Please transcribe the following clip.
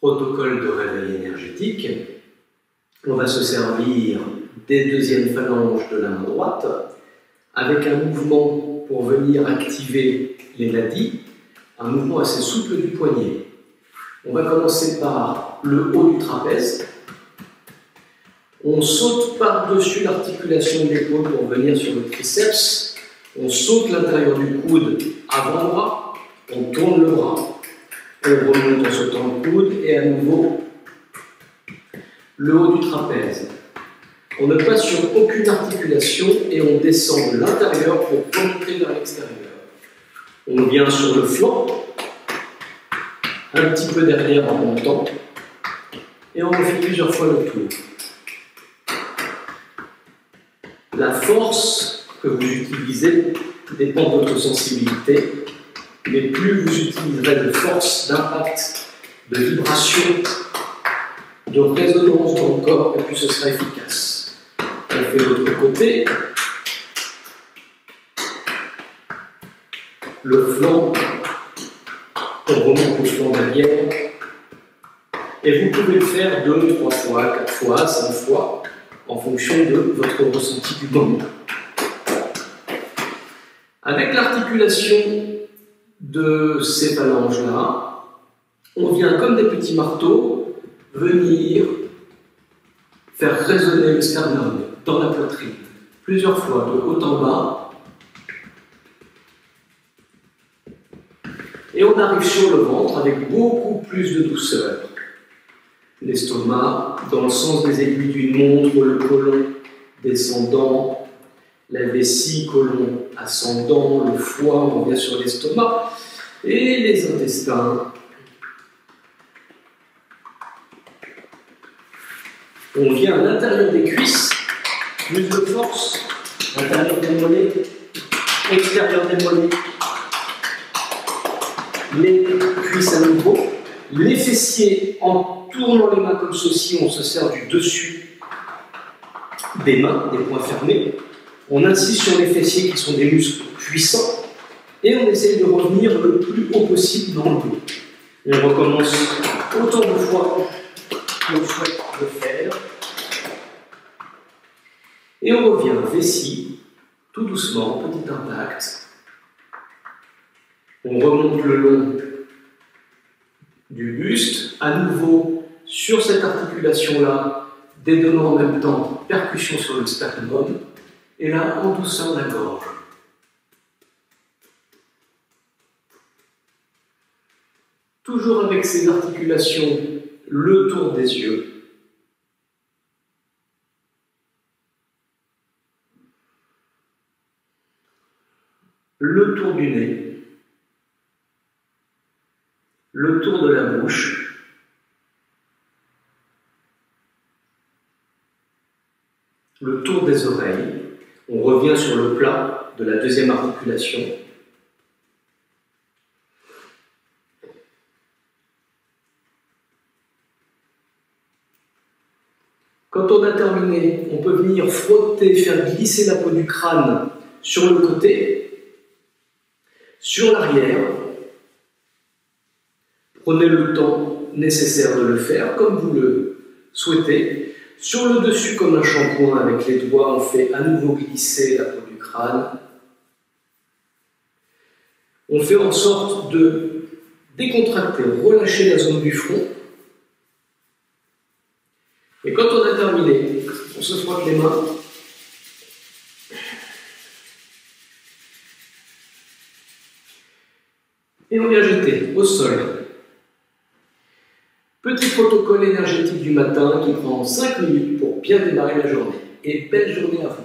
protocole de réveil énergétique. On va se servir des deuxièmes phalanges de la main droite avec un mouvement pour venir activer les nadis, un mouvement assez souple du poignet. On va commencer par le haut du trapèze. On saute par-dessus l'articulation de l'épaule pour venir sur le triceps. On saute l'intérieur du coude avant-bras. On tourne le bras. On remonte en sautant le coude et à nouveau le haut du trapèze. On ne passe sur aucune articulation et on descend de l'intérieur pour remonter vers l'extérieur. On vient sur le flanc, un petit peu derrière en montant, et on refait plusieurs fois le tour. La force que vous utilisez dépend de votre sensibilité, mais plus vous utiliserez de force, d'impact, de vibration, de résonance dans le corps, et plus ce sera efficace. On fait de l'autre côté. Le flanc, on remonte le flanc derrière. Et vous pouvez le faire 2, 3 fois, 4 fois, 5 fois, en fonction de votre ressenti du moment. Avec l'articulation de ces phalanges-là, on vient comme des petits marteaux venir faire résonner le sternum dans la poitrine, plusieurs fois, de haut en bas. Et on arrive sur le ventre avec beaucoup plus de douceur. L'estomac, dans le sens des aiguilles d'une montre, le côlon descendant, la vessie, côlon ascendant, le foie, on vient sur l'estomac, et les intestins. On vient à l'intérieur des cuisses, plus de force, intérieur des mollets, extérieur des mollets, les cuisses à nouveau, les fessiers en tournant les mains comme ceci, on se sert du dessus des mains, des poings fermés, on insiste sur les fessiers qui sont des muscles puissants et on essaye de revenir le plus haut possible dans le dos. On recommence autant de fois qu'on souhaite le faire. Et on revient vessie, tout doucement, petit impact. On remonte le long du buste, à nouveau sur cette articulation-là, dédonnant en même temps percussion sur le sternum, et là, en douceur la gorge. Toujours avec ces articulations, le tour des yeux. Le tour du nez, le tour de la bouche, le tour des oreilles. On revient sur le plat de la deuxième articulation. Quand on a terminé, on peut venir frotter, faire glisser la peau du crâne sur le côté, sur l'arrière. Prenez le temps nécessaire de le faire comme vous le souhaitez. Sur le dessus, comme un shampoing, avec les doigts, on fait à nouveau glisser la peau du crâne. On fait en sorte de décontracter, relâcher la zone du front. Et quand on a terminé, on se frotte les mains. Et on vient jeter au sol. Petit protocole énergétique du matin qui prend 5 minutes pour bien démarrer la journée. Et belle journée à vous.